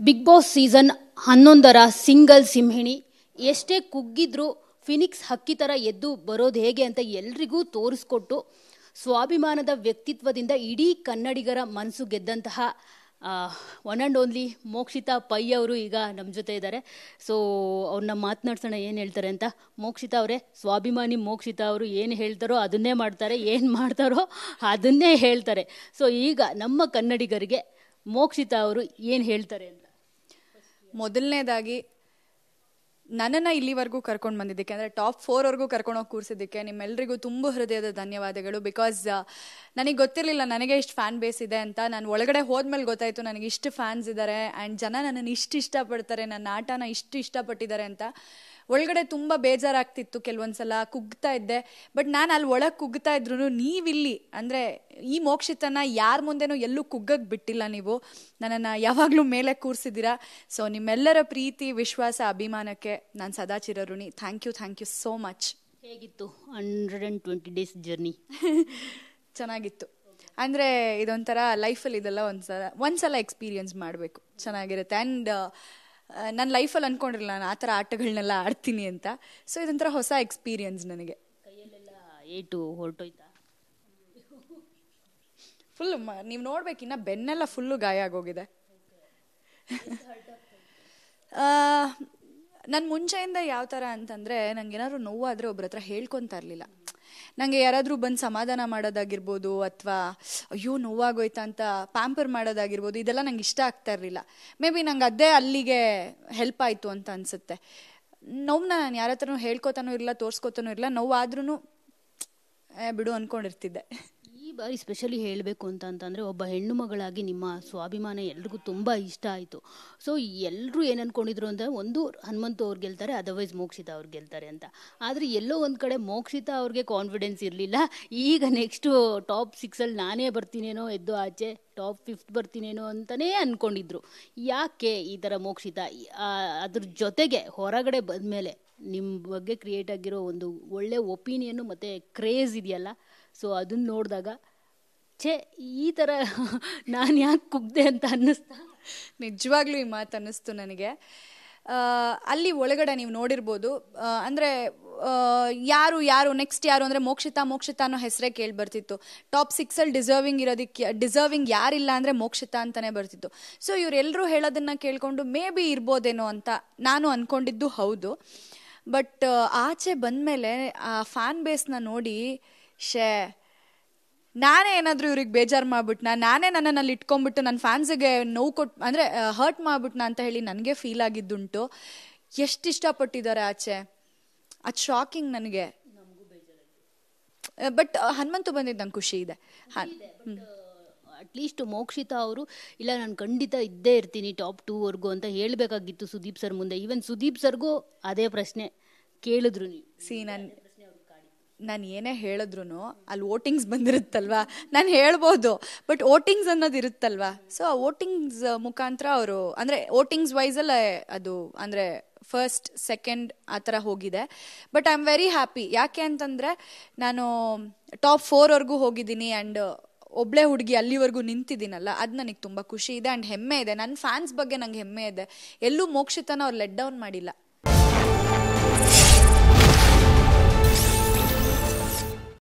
Big boss season 11ರ single ಸಿಂಹಿಣಿ ಎಷ್ಟೇ ಕುಗ್ಗಿದ್ರೂ Phoenix ಹಕ್ಕಿ ಥರ ಎದ್ದು ಬರೋದು ಹೇಗೆ ಅಂತ ಎಲ್ರಿಗೂ ತೋರಿಸ್ಕೊಟ್ಟು ಸ್ವಾಭಿಮಾನದ ವ್ಯಕ್ತಿತ್ವದಿಂದ ಇಡೀ ಕನ್ನಡಿಗರ ಮನಸ್ಸು ಗೆದ್ದಂತಹ one and only Mokshitha Pai ಅವರು ಈಗ ನಮ್ಮ ಜೊತೆ ಇದ್ದಾರೆ. ಸೊ ಅವ್ರನ್ನ ಮಾತನಾಡ್ಸೋಣ, ಏನು ಹೇಳ್ತಾರೆ ಅಂತ. ಮೋಕ್ಷಿತಾ ಅವರೇ, ಸ್ವಾಭಿಮಾನಿ ಮೋಕ್ಷಿತಾ ಅವರು ಏನು ಹೇಳ್ತಾರೋ ಅದನ್ನೇ ಮಾಡ್ತಾರೆ, ಏನು ಮಾಡ್ತಾರೋ ಅದನ್ನೇ ಹೇಳ್ತಾರೆ. ಸೊ ಈಗ ನಮ್ಮ ಕನ್ನಡಿಗರಿಗೆ ಮೋಕ್ಷಿತಾ ಅವರು ಏನು ಹೇಳ್ತಾರೆ ಅಂತ. ಮೊದಲನೇದಾಗಿ ನನ್ನನ್ನು ಇಲ್ಲಿವರೆಗೂ ಕರ್ಕೊಂಡು ಬಂದಿದ್ದಕ್ಕೆ, ಅಂದರೆ ಟಾಪ್ 4ವರೆಗೂ ಕರ್ಕೊಂಡೋಗಿ ಕೂರಿಸಿದ್ದಕ್ಕೆ ನಿಮ್ಮೆಲ್ಲರಿಗೂ ತುಂಬ ಹೃದಯದ ಧನ್ಯವಾದಗಳು. ಬಿಕಾಸ್ ನನಗೆ ಗೊತ್ತಿರಲಿಲ್ಲ ನನಗೆ ಇಷ್ಟು ಫ್ಯಾನ್ ಬೇಸ್ ಇದೆ ಅಂತ. ನಾನು ಒಳಗಡೆ ಹೋದ್ಮೇಲೆ ಗೊತ್ತಾಯಿತು ನನಗೆ ಇಷ್ಟು ಫ್ಯಾನ್ಸ್ ಇದ್ದಾರೆ ಆ್ಯಂಡ್ ಜನ ನನ್ನನ್ನು ಇಷ್ಟು ಇಷ್ಟಪಡ್ತಾರೆ, ನನ್ನ ಆಟನ ಇಷ್ಟು ಇಷ್ಟಪಟ್ಟಿದ್ದಾರೆ ಅಂತ. ಒಳಗಡೆ ತುಂಬ ಬೇಜಾರಾಗ್ತಿತ್ತು, ಕೆಲವೊಂದ್ಸಲ ಕುಗ್ತಾ ಇದ್ದೆ. ಬಟ್ ನಾನು ಅಲ್ಲಿ ಒಳಗೆ ಕುಗ್ತಾ ಇದ್ರು ನೀವಿಲ್ಲಿ, ಅಂದರೆ ಈ ಮೋಕ್ಷಿತನ ಯಾರ ಮುಂದೆನೂ ಎಲ್ಲೂ ಕುಗ್ಗಕ್ಕೆ ಬಿಟ್ಟಿಲ್ಲ. ನೀವು ನನ್ನನ್ನು ಯಾವಾಗಲೂ ಮೇಲೆ ಕೂರಿಸಿದ್ದೀರಾ. ಸೊ ನಿಮ್ಮೆಲ್ಲರ ಪ್ರೀತಿ, ವಿಶ್ವಾಸ, ಅಭಿಮಾನಕ್ಕೆ ನಾನು ಸದಾ ಚಿರಋಣಿ. Thank you so much. ಹೇಗಿತ್ತು 120 ಡೇಸ್ ಜರ್ನಿ? ಚೆನ್ನಾಗಿತ್ತು. ಅಂದರೆ ಇದೊಂಥರ ಲೈಫಲ್ಲಿ ಇದೆಲ್ಲ ಒಂದ್ಸಲ ಎಕ್ಸ್ಪೀರಿಯನ್ಸ್ ಮಾಡಬೇಕು, ಚೆನ್ನಾಗಿರುತ್ತೆ. ಆ್ಯಂಡ್ ನನ್ನ ಲೈಫಲ್ಲಿ ಅಂದ್ಕೊಂಡಿರಲಿಲ್ಲ ನಾನು ಆ ಥರ ಆಟಗಳನ್ನೆಲ್ಲ ಆಡ್ತೀನಿ ಅಂತ. ಸೊ ಇದೊಂಥರ ಹೊಸ ಎಕ್ಸ್ಪೀರಿಯನ್ಸ್ ನನಗೆ. ಕೈಯಲ್ಲೆಲ್ಲ ಏಟು ಹೊರಟೋಯ್ತಾ? ಫುಲ್ಲು ನೀವು ನೋಡ್ಬೇಕಿನ್ನ ಬೆನ್ನೆಲ್ಲ ಫುಲ್ಲು ಗಾಯ ಆಗೋಗಿದೆ. ನನ್ನ ಮುಂಚೆಯಿಂದ ಯಾವ ಥರ ಅಂತಂದರೆ, ನಂಗೆ ಏನಾದ್ರು ನೋವಾದರೆ ಒಬ್ರ ಹತ್ರ ಹೇಳ್ಕೊತಾ ಇರಲಿಲ್ಲ. ನನಗೆ ಯಾರಾದರೂ ಬಂದು ಸಮಾಧಾನ ಮಾಡೋದಾಗಿರ್ಬೋದು, ಅಥವಾ ಅಯ್ಯೋ ನೋವಾಗೋಯ್ತಾ ಅಂತ ಪ್ಯಾಂಪರ್ ಮಾಡೋದಾಗಿರ್ಬೋದು, ಇದೆಲ್ಲ ನಂಗೆ ಇಷ್ಟ ಆಗ್ತಾ ಇರಲಿಲ್ಲ. ಮೇ ಬಿ ನಂಗೆ ಅದೇ ಅಲ್ಲಿಗೆ ಹೆಲ್ಪ್ ಆಯಿತು ಅಂತ ಅನಿಸುತ್ತೆ. ನೋವನ್ನ ನಾನು ಯಾರ ಹತ್ರನೂ ಹೇಳ್ಕೊತಾನೂ ಇರಲಿಲ್ಲ, ತೋರಿಸ್ಕೊತಾನೂ ಇರಲಿಲ್ಲ. ನೋವಾದ್ರೂ ಬಿಡು ಅಂದ್ಕೊಂಡಿರ್ತಿದ್ದೆ. ಈ ಬಾರಿ ಸ್ಪೆಷಲಿ ಹೇಳಬೇಕು ಅಂತಂದರೆ, ಒಬ್ಬ ಹೆಣ್ಣು ಮಗಳಾಗಿ ನಿಮ್ಮ ಸ್ವಾಭಿಮಾನ ಎಲ್ರಿಗೂ ತುಂಬ ಇಷ್ಟ ಆಯಿತು. ಸೊ ಎಲ್ಲರೂ ಏನು ಅಂದ್ಕೊಂಡಿದ್ರು ಅಂದರೆ, ಒಂದು ಹನುಮಂತು ಅವ್ರು ಗೆಲ್ತಾರೆ, ಅದರ್ವೈಸ್ ಮೋಕ್ಷಿತಾ ಅವ್ರು ಗೆಲ್ತಾರೆ ಅಂತ. ಆದರೆ ಎಲ್ಲೋ ಒಂದು ಕಡೆ ಮೋಕ್ಷಿತಾ ಅವ್ರಿಗೆ ಕಾನ್ಫಿಡೆನ್ಸ್ ಇರಲಿಲ್ಲ. ಈಗ ನೆಕ್ಸ್ಟು ಟಾಪ್ 6 ನಾನೇ ಬರ್ತೀನೇನೋ, ಎದ್ದು ಆಚೆ ಟಾಪ್ 5 ಬರ್ತೀನೇನೋ ಅಂತಲೇ ಅಂದ್ಕೊಂಡಿದ್ರು. ಯಾಕೆ ಈ ಥರ ಮೋಕ್ಷಿತಾ? ಅದ್ರ ಜೊತೆಗೆ ಹೊರಗಡೆ ಬಂದಮೇಲೆ ನಿಮ್ಮ ಬಗ್ಗೆ ಕ್ರಿಯೇಟ್ ಆಗಿರೋ ಒಂದು ಒಳ್ಳೆ ಒಪಿನಿಯನ್ನು ಮತ್ತು ಕ್ರೇಜ್ ಇದೆಯಲ್ಲ, ಸೊ ಅದನ್ನ ನೋಡಿದಾಗ ಈ ಥರ ನಾನು ಯಾಕೆ ಕುಗ್ದೆ ಅಂತ ಅನ್ನಿಸ್ತಾ. ನಿಜವಾಗ್ಲೂ ಈ ಮಾತು ಅನ್ನಿಸ್ತು ನನಗೆ. ಅಲ್ಲಿ ಒಳಗಡೆ ನೀವು ನೋಡಿರ್ಬೋದು, ಅಂದರೆ ಯಾರು ನೆಕ್ಸ್ಟ್ ಯಾರು ಅಂದರೆ ಮೋಕ್ಷಿತಾ ಅನ್ನೋ ಹೆಸರೇ ಕೇಳಿ ಬರ್ತಿತ್ತು. ಟಾಪ್ 6 ಡಿಸರ್ವಿಂಗ್ ಯಾರಿಲ್ಲ ಅಂದರೆ ಮೋಕ್ಷಿತಾ ಅಂತಲೇ ಬರ್ತಿತ್ತು. ಸೊ ಇವರೆಲ್ಲರೂ ಹೇಳೋದನ್ನು ಕೇಳಿಕೊಂಡು ಮೇ ಬಿ ಇರ್ಬೋದೇನೋ ಅಂತ ನಾನು ಅಂದ್ಕೊಂಡಿದ್ದು ಹೌದು. ಬಟ್ ಆಚೆ ಬಂದಮೇಲೆ ಆ ಫ್ಯಾನ್ ಬೇಸ್ನ ನೋಡಿ, ನಾನೇ ಏನಾದರೂ ಇವ್ರಿಗೆ ಬೇಜಾರು ಮಾಡ್ಬಿಟ್ನಾ, ನಾನೇ ನನ್ನಲ್ಲಿ ಇಟ್ಕೊಂಡ್ಬಿಟ್ಟು ನನ್ನ ಫ್ಯಾನ್ಸಿಗೆ ನೋವು ಕೊಟ್ಟು, ಅಂದರೆ ಹರ್ಟ್ ಮಾಡ್ಬಿಟ್ನಾ ಅಂತ ಹೇಳಿ ನನಗೆ ಫೀಲ್ ಆಗಿದ್ದುಂಟು. ಎಷ್ಟು ಇಷ್ಟಪಟ್ಟಿದ್ದಾರೆ ಆಚೆ, ಅದು ಶಾಕಿಂಗ್ ನನಗೆ. ಬಟ್ ಹನುಮಂತು ಬಂದಿದ್ದು ನಂಗೆ ಖುಷಿ ಇದೆ. ಅಟ್ಲೀಸ್ಟ್ ಮೋಕ್ಷಿತಾ ಅವರು ಇಲ್ಲ ನಾನು ಖಂಡಿತ ಇದ್ದೇ ಇರ್ತೀನಿ ಟಾಪ್ 2ವರೆಗೂ ಅಂತ ಹೇಳಬೇಕಾಗಿತ್ತು ಸುದೀಪ್ ಸರ್ ಮುಂದೆ. ಈವನ್ ಸುದೀಪ್ ಸರ್ಗೂ ಅದೇ ಪ್ರಶ್ನೆ ಕೇಳಿದ್ರು ನೀವು. ನಾನು ಏನೇ ಹೇಳಿದ್ರು ಅಲ್ಲಿ ವೋಟಿಂಗ್ಸ್ ಬಂದಿರುತ್ತಲ್ವಾ, ನಾನು ಹೇಳ್ಬೋದು. ಬಟ್ ವೋಟಿಂಗ್ಸ್ ಅನ್ನೋದು ಇರುತ್ತಲ್ವಾ, ಸೊ ಆ ವೋಟಿಂಗ್ಸ್ ಮುಖಾಂತರ ಅವರು, ಅಂದರೆ ವೋಟಿಂಗ್ಸ್ ವೈಸಲ್ಲಿ ಅದು ಅಂದರೆ ಫಸ್ಟ್ ಸೆಕೆಂಡ್ ಆ ಥರ ಹೋಗಿದೆ. But I am very happy. ಯಾಕೆ ಅಂತಂದರೆ ನಾನು ಟಾಪ್ 4ವರೆಗೂ ಹೋಗಿದ್ದೀನಿ ಆ್ಯಂಡ್ ಒಬ್ಬಳೇ ಹುಡುಗಿ ಅಲ್ಲಿವರೆಗೂ ನಿಂತಿದ್ದೀನಲ್ಲ, ಅದು ನನಗೆ ತುಂಬ ಖುಷಿ ಇದೆ ಆ್ಯಂಡ್ ಹೆಮ್ಮೆ ಇದೆ. ನನ್ನ ಫ್ಯಾನ್ಸ್ ಬಗ್ಗೆ ನಂಗೆ ಹೆಮ್ಮೆ ಇದೆ. ಎಲ್ಲೂ ಮೋಕ್ಷಿತನ ಅವ್ರು ಲೆಟ್ ಡೌನ್ ಮಾಡಿಲ್ಲ.